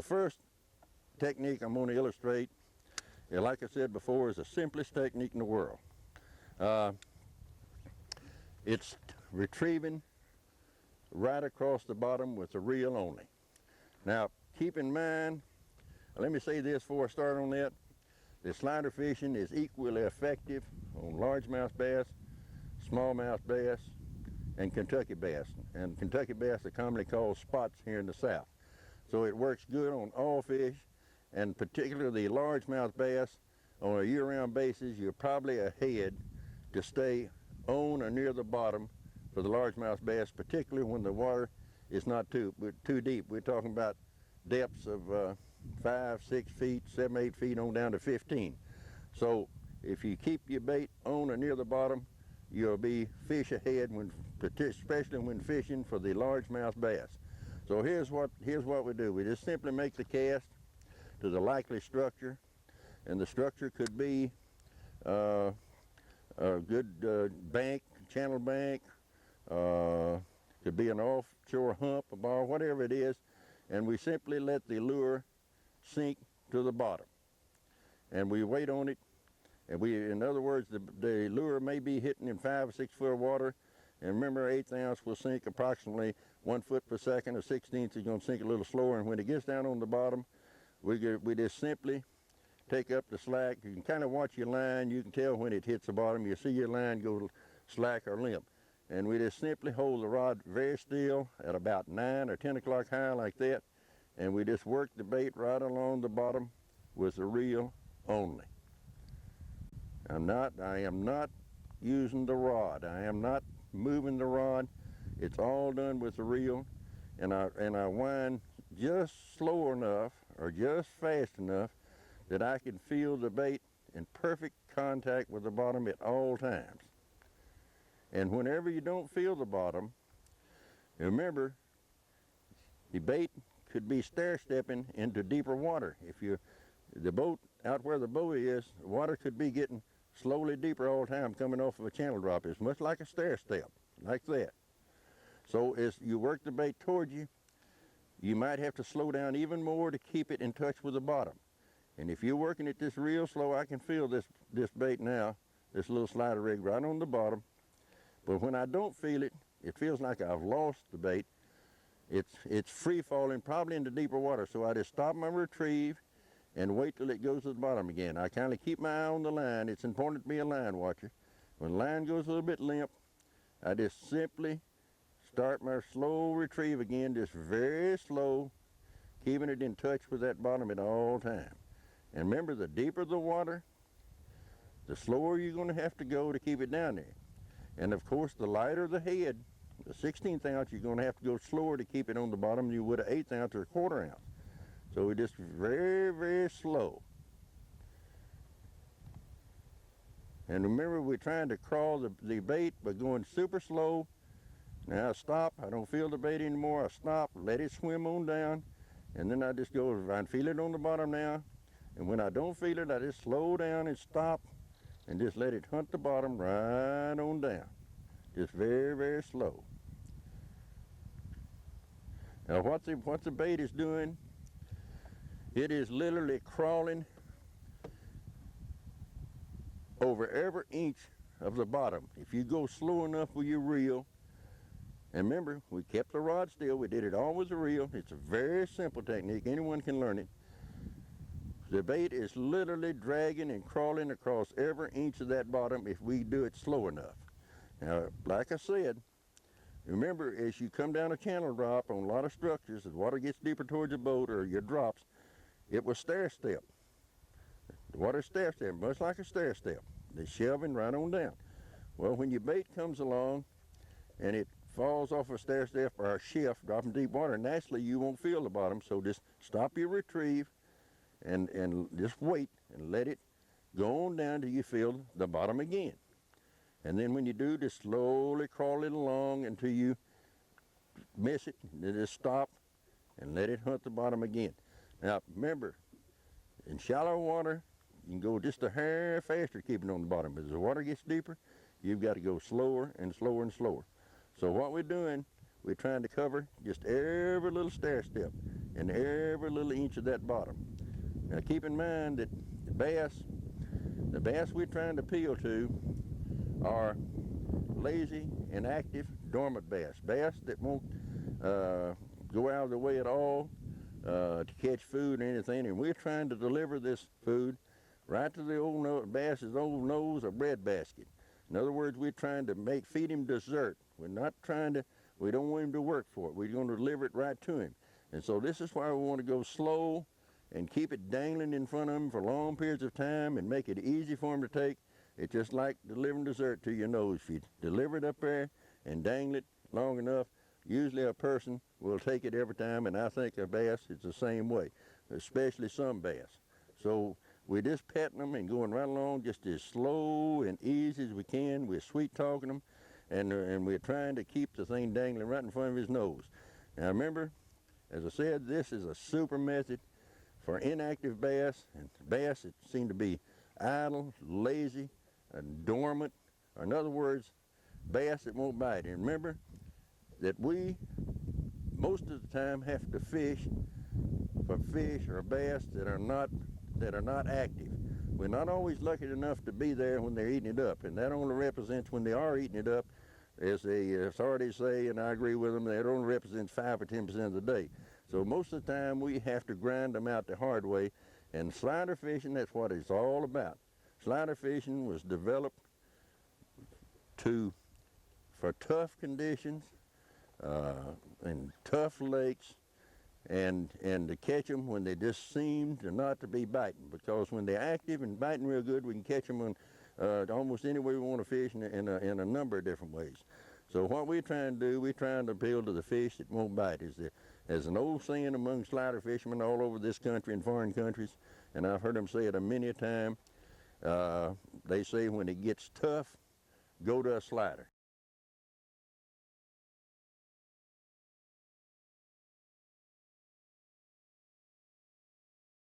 first technique I'm going to illustrate, like I said before, is the simplest technique in the world. It's retrieving right across the bottom with a reel only. Now, keep in mind, let me say this before I start on that. The slider fishing is equally effective on largemouth bass, smallmouth bass, and Kentucky bass. And Kentucky bass are commonly called spots here in the South. So it works good on all fish, and particularly the largemouth bass. On a year-round basis, you're probably ahead to stay on or near the bottom for the largemouth bass, particularly when the water is not too deep. We're talking about depths of 5, 6 feet, 7, 8 feet on down to 15. So if you keep your bait on or near the bottom, you'll be fish ahead, especially when fishing for the largemouth bass. So here's what we do. We just simply make the cast to the likely structure, and the structure could be a good bank, channel bank, could be an offshore hump, a bar, whatever it is, and we simply let the lure sink to the bottom, and we wait on it. And in other words, the lure may be hitting in 5 or 6 foot of water, and remember, 1/8 ounce will sink approximately 1 foot per second. A 1/16 is going to sink a little slower, and when it gets down on the bottom, we just simply take up the slack. You can kind of watch your line. You can tell when it hits the bottom. You see your line go slack or limp. And we just simply hold the rod very still at about 9 or 10 o'clock high like that, and we just work the bait right along the bottom with the reel only. I am not using the rod. I am not moving the rod. It's all done with the reel, and I wind just slow enough or just fast enough that I can feel the bait in perfect contact with the bottom at all times. And whenever you don't feel the bottom, remember, the bait could be stair-stepping into deeper water. If the boat, out where the buoy is, the water could be getting slowly deeper all the time coming off of a channel drop. It's much like a stair step, like that. So as you work the bait towards you, you might have to slow down even more to keep it in touch with the bottom. And if you're working it this real slow, I can feel this bait now, this little slider rig right on the bottom. But when I don't feel it, it feels like I've lost the bait. It's free falling, probably into deeper water. So I just stop my retrieve and wait till it goes to the bottom again. I kind of keep my eye on the line. It's important to be a line watcher. When the line goes a little bit limp, I just simply start my slow retrieve again, just very slow, keeping it in touch with that bottom at all times. And remember, the deeper the water, the slower you're going to have to go to keep it down there. And of course, the lighter the head, the 1/16 ounce, you're going to have to go slower to keep it on the bottom than you would an 1/8 ounce or a 1/4 ounce. So we just very, very slow. And remember, we're trying to crawl the bait by going super slow. Now I stop, I don't feel the bait anymore, I stop, let it swim on down, and then I just go, I feel it on the bottom now, and when I don't feel it, I just slow down and stop, and just let it hunt the bottom right on down. Just very, very slow. Now what the bait is doing, it is literally crawling over every inch of the bottom. If you go slow enough with your reel, and remember, we kept the rod still, we did it all with the reel. It's a very simple technique, anyone can learn it. The bait is literally dragging and crawling across every inch of that bottom if we do it slow enough. Now, like I said, remember, as you come down a channel drop on a lot of structures, the water gets deeper towards the boat or your drops, it will stair step. The water stair step, much like a stair step. They're shelving right on down. Well, when your bait comes along and it falls off a stair step or a shift, dropping deep water, naturally you won't feel the bottom, so just stop your retrieve and just wait and let it go on down till you feel the bottom again. And then when you do, just slowly crawl it along until you miss it, and then just stop and let it hunt the bottom again. Now remember, in shallow water, you can go just a hair faster keeping on the bottom. As the water gets deeper, you've got to go slower and slower and slower. So what we're doing, we're trying to cover just every little stair step. in every little inch of that bottom. Now keep in mind that the bass we're trying to appeal to are lazy, inactive, dormant bass. Bass that won't go out of the way at all to catch food or anything, and we're trying to deliver this food right to the old bass's old nose or bread basket. In other words, we're trying to feed him dessert. We don't want him to work for it. We're going to deliver it right to him. And so this is why we want to go slow and keep it dangling in front of him for long periods of time and make it easy for him to take. It's just like delivering dessert to your nose. If you deliver it up there and dangle it long enough, usually a person will take it every time, and I think a bass is the same way, especially some bass. So we're just petting them and going right along just as slow and easy as we can. We're sweet talking them, and we're trying to keep the thing dangling right in front of his nose. Now remember, as I said, this is a super method for inactive bass and bass that seem to be idle, lazy, and dormant, or in other words, bass that won't bite. And remember that we, most of the time, have to fish for fish or bass that are not active. We're not always lucky enough to be there when they're eating it up, and that only represents when they are eating it up, as the authorities say, and I agree with them, that only represents 5 or 10% of the day. So most of the time we have to grind them out the hard way, and slider fishing, that's what it's all about. Slider fishing was developed for tough conditions and tough lakes, and to catch them when they just seem to not to be biting, because when they're active and biting real good, we can catch them on almost any way we want to fish in a number of different ways. So what we're trying to do, we're trying to appeal to the fish that won't bite. There's an old saying among slider fishermen all over this country and foreign countries, and I've heard them say it many a time. They say when it gets tough, go to a slider.